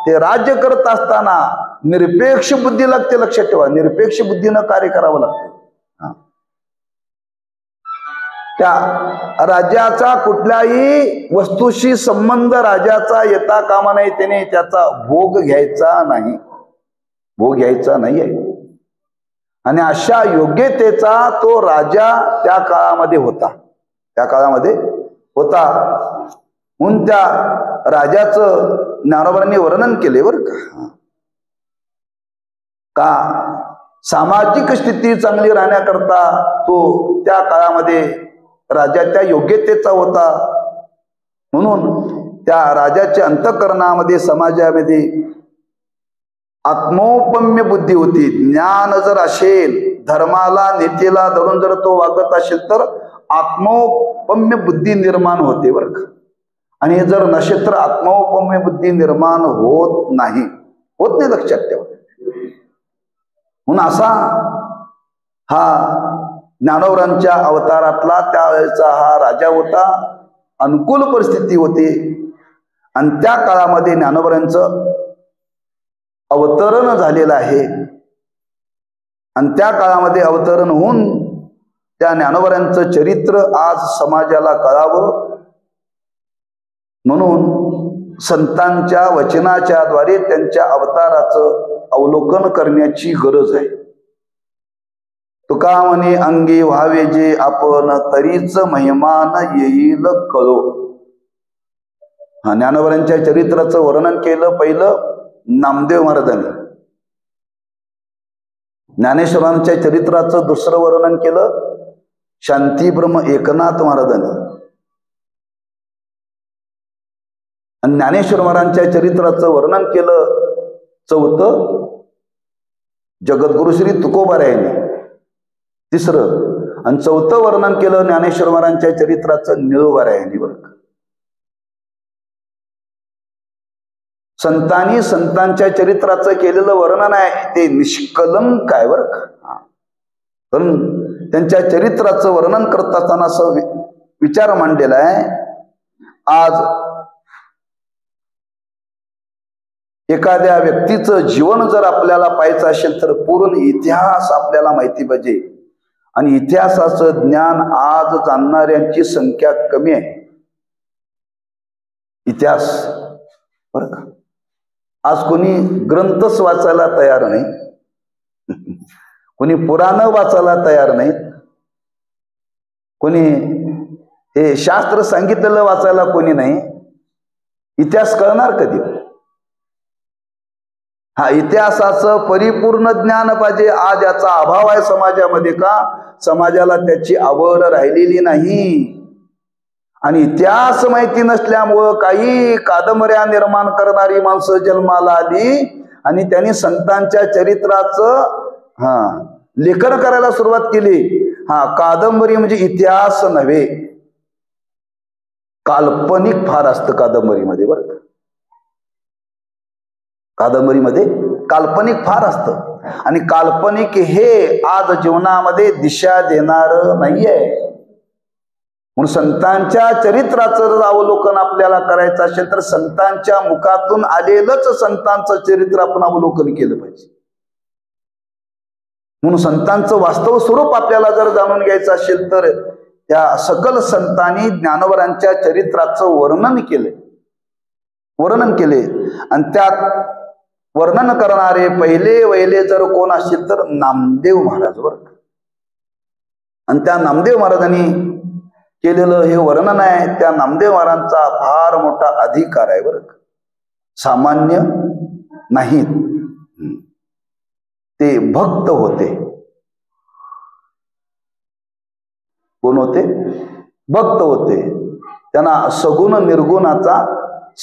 ते राज्य करत असताना निरपेक्ष बुद्धी लागते. लक्षात ठेवा, निरपेक्ष बुद्धीनं कार्य करावं लागतं. त्या राज्याचा कुठल्याही वस्तूशी संबंध राजाचा येता कामा नाही. त्याने त्याचा भोग घ्यायचा नाही आहे. आणि अशा योग्यतेचा तो राजा त्या काळामध्ये होता. म्हणून त्या राजाचं ज्ञानोबांनी वर्णन केले बरं का सामाजिक स्थिती चांगली राहण्याकरता तो त्या काळामध्ये राजा त्या योग्यतेचा होता. म्हणून त्या राजाच्या अंतःकरणामध्ये, समाजामध्ये आत्मोपम्य बुद्धी होती. ज्ञान जर असेल, धर्माला नीतीला धरून जर तो वागत असेल तर आत्मोपम्य बुद्धी निर्माण होते बरं का. आणि जर नसेल तर आत्मोपम्य बुद्धी निर्माण होत नाही. लक्षात ठेवा. म्हणून असा हा ज्ञानोबरांच्या अवतारातला त्यावेळेचा हा राजा होता. अनुकूल परिस्थिती होती आणि त्या काळामध्ये ज्ञानोबरांचं अवतरण झालेलं आहे. आणि त्या काळामध्ये अवतरण होऊन त्या ज्ञानोबरांचं चरित्र आज समाजाला कळावं म्हणून संतांच्या वचनाच्या द्वारे त्यांच्या अवताराचं अवलोकन करण्याची गरज आहे. तुका म्हणे अंगी व्हावे जे आपण, तरीच महिमान येईल कळो. हा ज्ञानोबरांच्या चरित्राचं वर्णन केलं पहिलं नामदेव महाराजांनी. ज्ञानेश्वरांच्या चरित्राचं दुसरं वर्णन केलं शांतीब्रह्म एकनाथ महाराजांनी. आणि ज्ञानेश्वर महाराजांच्या चरित्राचं वर्णन केलं चौथं जगद्गुरु श्री तुकोबारायांनी. तिसरं आणि चौथं वर्णन केलं ज्ञानेश्वर महाराजांच्या चरित्राचं निळोबारायांनी बरं. संतांनी संतांच्या चरित्राचं केलेलं वर्णन आहे ते निष्कलंक आहे बरं का. पण त्यांच्या चरित्राचं वर्णन करत असताना असं विचार मांडलेला आहे. आज एखाद्या व्यक्तीचं जीवन जर आपल्याला पाहायचं असेल तर पूर्ण इतिहास आपल्याला माहिती पाहिजे. आणि इतिहासाचं ज्ञान आज जाणणाऱ्यांची संख्या कमी आहे. इतिहास बरं का. आज कोणी ग्रंथच वाचायला तयार नाही, कोणी पुराण वाचायला तयार नाहीत, कोणी हे शास्त्र सांगितलेलं वाचायला कोणी नाही. इतिहास कळणार कधी? हा इतिहासाचं परिपूर्ण ज्ञान पाहिजे. आज याचा अभाव आहे समाजामध्ये. का? समाजाला त्याची आवड राहिलेली नाही. आणि इतिहास माहिती नसल्यामुळं काही कादंबऱ्या निर्माण करणारी माणसं जन्माला आली आणि त्यांनी संतांच्या चरित्राचं लेखन करायला सुरुवात केली. कादंबरी म्हणजे इतिहास नव्हे, काल्पनिक फार असतं कादंबरीमध्ये बरं का. कादंबरीमध्ये काल्पनिक फार असतं. आणि काल्पनिक हे आज जीवनामध्ये दिशा देणार नाहीये. म्हणून संतांच्या चरित्राचं जर अवलोकन आपल्याला करायचं असेल तर संतांच्या मुखातून आलेलंच संतांचं चरित्र आपण अवलोकन केलं पाहिजे. म्हणून संतांचं वास्तव स्वरूप आपल्याला जर जाणून घ्यायचं असेल तर त्या सकल संतांनी ज्ञानोबरांच्या चरित्राचं वर्णन केले. आणि त्यात वर्णन करणारे पहिले जर कोण असतील तर नामदेव महाराज बरं. आणि त्या नामदेव महाराजांनी केलेलं हे वर्णन आहे. त्या नामदेव महाराजांचा फार मोठा अधिकार आहे बरं का. सामान्य नाहीत. ते भक्त होते. कोण होते? भक्त होते. त्यांना सगुण निर्गुणाचा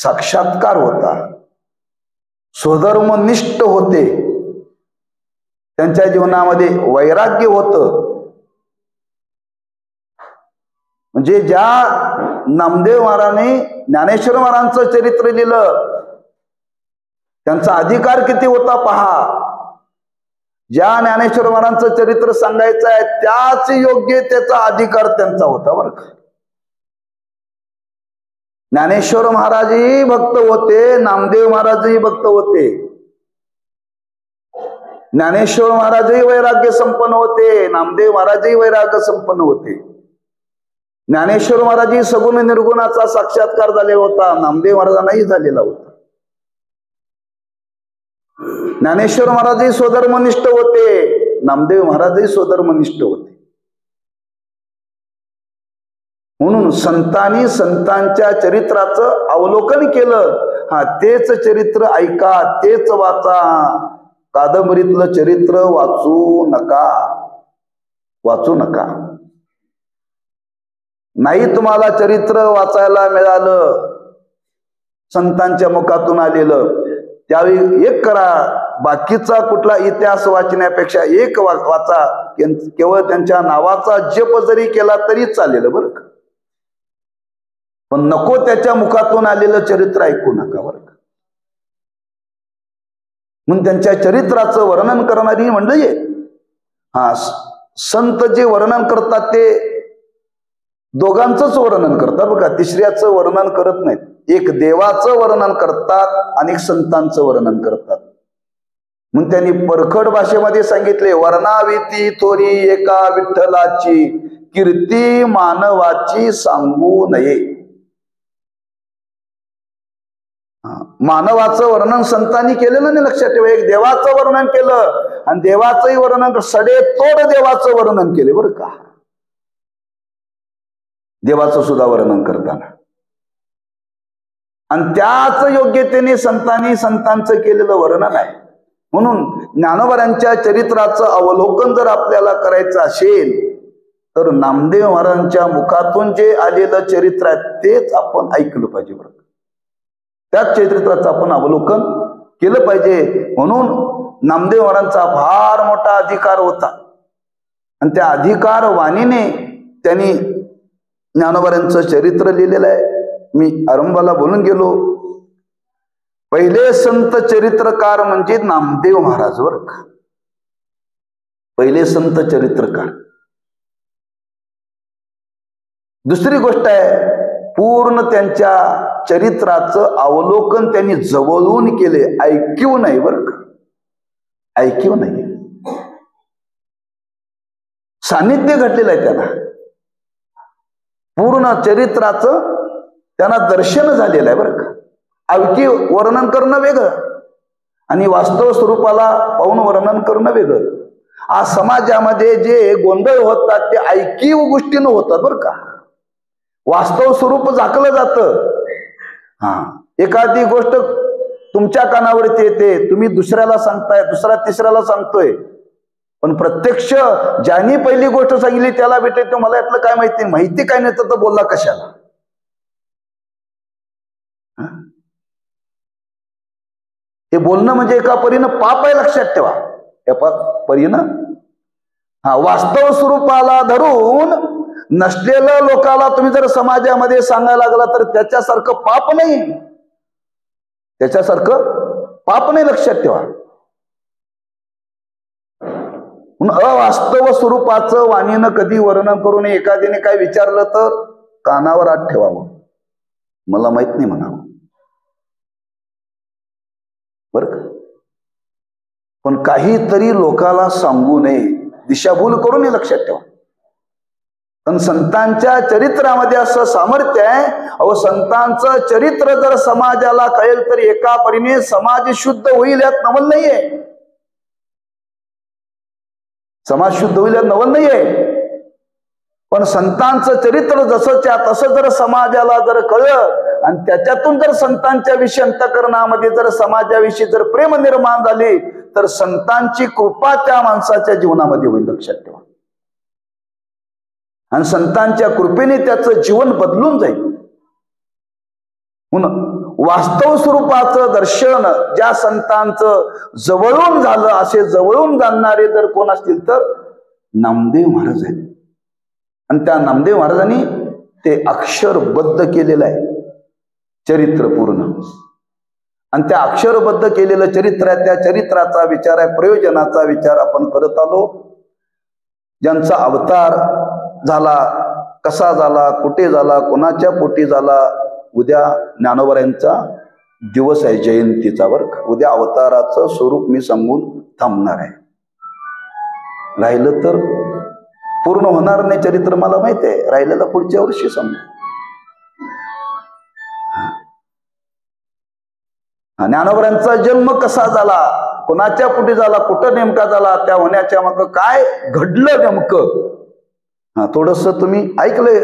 साक्षात्कार होता. स्वधर्मनिष्ठ होते. त्यांच्या जीवनामध्ये वैराग्य होतं. म्हणजे ज्या नामदेव महाराजांनी ज्ञानेश्वर महाराजांचं चरित्र लिहिलं त्यांचा अधिकार किती होता पहा. ज्या ज्ञानेश्वर महाराजांचं चरित्र सांगायचं आहे त्याच योग्य त्याचा अधिकार त्यांचा होता बरं का. ज्ञानेश्वर महाराजही भक्त होते, नामदेव महाराजही भक्त होते. ज्ञानेश्वर महाराजही वैराग्य संपन्न होते, नामदेव महाराजही वैराग्य संपन्न होते. ज्ञानेश्वर महाराजही सगुण निर्गुणाचा साक्षात्कार झालेला होता, नामदेव महाराजांनाही झालेला होता. ज्ञानेश्वर महाराजही स्वधर्मनिष्ठ होते, नामदेव महाराजही स्वधर्मनिष्ठ होते. म्हणून संतांनी संतांच्या चरित्राचं अवलोकन केलं. तेच चरित्र ऐका, तेच वाचा. कादंबरीतलं चरित्र वाचू नका. नाही तुम्हाला चरित्र वाचायला मिळालं संतांच्या मुखातून आलेलं त्यावेळी एक करा. बाकीचा कुठला इतिहास वाचण्यापेक्षा एक वाचा. केवळ त्यांच्या नावाचा जप जरी केला तरी चालेल बरं का. पण नको त्याच्या मुखातून आलेलं चरित्र ऐकू नका बरं का. म्हणून त्यांच्या चरित्राचं वर्णन करणारी मंडळी संत जे वर्णन करतात ते दोघांचंच वर्णन करतात बघा. तिसऱ्याचं वर्णन करत नाहीत. एक देवाचं वर्णन करतात आणि संतांचं वर्णन करतात. म्हणून त्यांनी परखड भाषेमध्ये सांगितले, वर्णाविती थोरी एका विठ्ठलाची, कीर्ती मानवाची सांगू नये. मानवाचं वर्णन संतांनी केलेलं नाही, लक्षात ठेवा. एक देवाचं वर्णन केलं आणि देवाचंही वर्णन सडेतोड देवाचं वर्णन केले बरं का. देवाचं सुद्धा वर्णन करताना आणि त्याच योग्यतेने संतांचं केलेलं वर्णन आहे. म्हणून ज्ञानोबरांच्या चरित्राचं अवलोकन जर आपल्याला करायचं असेल तर नामदेव महाराजांच्या मुखातून जे आलेलं चरित्र आहे तेच आपण ऐकलं पाहिजे बरं. त्याच चरित्राचं आपण अवलोकन केलं पाहिजे. म्हणून नामदेव महाराजांचा फार मोठा अधिकार होता आणि त्या अधिकार वाणीने त्यांनी ज्ञानोबरांचं चरित्र लिहिलेलं आहे. मी आरंभाला बोलून गेलो. पहिले संत चरित्रकार म्हणजे नामदेव महाराज बरं का. पहिले संत चरित्रकार. दुसरी गोष्ट आहे, पूर्ण त्यांच्या चरित्राचं अवलोकन त्यांनी जवळून केले, ऐकीव नाही बरं का, ऐकीव नाही, सानिध्य घडलेलं आहे त्यांना. पूर्ण चरित्राचं त्यांना दर्शन झालेलं आहे बरं का. अवकी वर्णन करणं वेगळं आणि वास्तव स्वरूपाला पाहून वर्णन करणं वेगळं. आज समाजामध्ये जे गोंधळ होतात ते ऐकीव गोष्टीनं होतात बरं का. वास्तव स्वरूप झाकलं जातं. एखादी गोष्ट तुमच्या कानावरती येते, तुम्ही दुसऱ्याला सांगताय, दुसरा तिसऱ्याला सांगतोय, पण प्रत्यक्ष ज्यांनी पहिली गोष्ट सांगितली त्याला भेटते मला यातलं काय माहिती, माहिती काय नाही तर बोलला कशाला. हे बोलणं म्हणजे एका परीनं पाप आहे, लक्षात ठेवा. एका परीनं वास्तव स्वरूपाला धरून नसलेलं लोकाला तुम्ही जर समाजामध्ये सांगायला लागला तर त्याच्यासारखं पाप नाही, त्याच्यासारखं पाप नाही, लक्षात ठेवा. अवास्तव स्वरूपाचं वाणीनं कधी वर्णन करू नये. एखाद्याने काय विचारलं तर कानावर हात ठेवावं, मला माहित नाही म्हणावं बर का. पण काहीतरी लोकाला सांगू नये, दिशाभूल करू नये, लक्षात ठेवा. पण संतांच्या चरित्रामध्ये असं सामर्थ्य आहे. अहो, संतांचं चरित्र जर समाजाला कळेल तर एका परीने समाज शुद्ध होईल, यात नवल नाहीये. समाज शुद्ध होईल यात नवल नाहीये. पण संतांचं चरित्र जसंच्या तसं जर समाजाला जर कळलं आणि त्याच्यातून जर संतांच्या विषयी अंतःकरणामध्ये जर समाजाविषयी जर प्रेम निर्माण झाले तर संतांची कृपा त्या माणसाच्या जीवनामध्ये होईल, लक्षात ठेवा. आणि संतांच्या कृपेने त्याचं जीवन बदलून जाईल. म्हणून वास्तव स्वरूपाचं दर्शन ज्या संतांचं जवळून झालं, असे जवळून जाणणारे जर कोण असतील तर नामदेव महाराज आहेत. आणि त्या नामदेव महाराजांनी ते अक्षरबद्ध केलेलं आहे चरित्र पूर्ण. आणि त्या अक्षरबद्ध केलेलं चरित्र आहे, त्या चरित्राचा विचार आहे, प्रयोजनाचा विचार आपण करत आलो. ज्यांचा अवतार झाला, कसा झाला, कुठे झाला, कोणाच्या पोटी झाला. उद्या ज्ञानोबरायांचा दिवस आहे, जयंतीचा बरं का. उद्या अवताराचं स्वरूप मी सांगून थांबणार आहे. राहिलं तर पूर्ण होणार नाही चरित्र, मला माहिती आहे. राहिलेलं पुढच्या वर्षी सांगू. ज्ञानोबरांचा जन्म कसा झाला, कोणाच्या पोटी झाला, कुठं नेमका झाला, त्या होण्याच्या मग काय घडलं नेमकं, थोडस तुम्ही ऐकलंय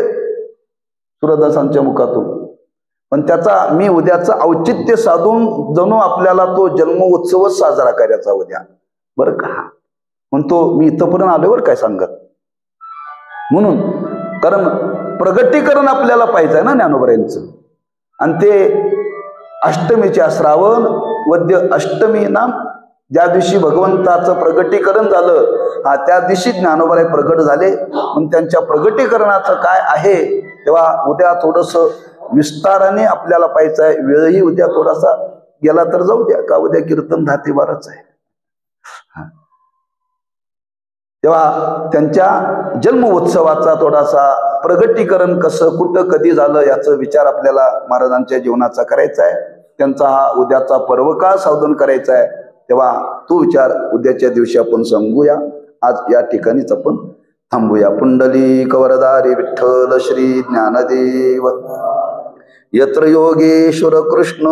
सुरदासांच्या मुखातून. पण त्याचा मी उद्याचं औचित्य साधून जणू आपल्याला तो जन्म उत्सवच साजरा करायचा उद्या बरं का. म्हणतो मी इथंपर्यंत आलो बरं काय सांगत. म्हणून कारण प्रगटीकरण आपल्याला पाहिजे ना ज्ञानोबरायांचं. आणि ते अष्टमीच्या श्रावण वद्य अष्टमी ना, ज्या दिवशी भगवंताचं प्रगटीकरण झालं, त्या दिवशी ज्ञानोबराय प्रगट झाले. पण त्यांच्या प्रगटीकरणाचं काय आहे तेव्हा उद्या थोडस विस्ताराने आपल्याला पाहायचं आहे. वेळही उद्या थोडासा गेला तर जाऊ द्या, का उद्या कीर्तन 10 ते 12च आहे. तेव्हा त्यांच्या जन्म उत्सवाचा थोडासा प्रगटीकरण कसं, कुठं, कधी झालं याचा विचार आपल्याला महाराजांच्या जीवनाचा करायचा आहे. त्यांचा हा उद्याचा पर्व काळ साधन करायचा आहे. तेव्हा तो विचार उद्याच्या दिवशी आपण सांगूया. आज या ठिकाणीच आपण थांबूया. पुंडलिक वरदारी विठ्ठल श्री ज्ञानदेव यत्र योगेश्वर कृष्ण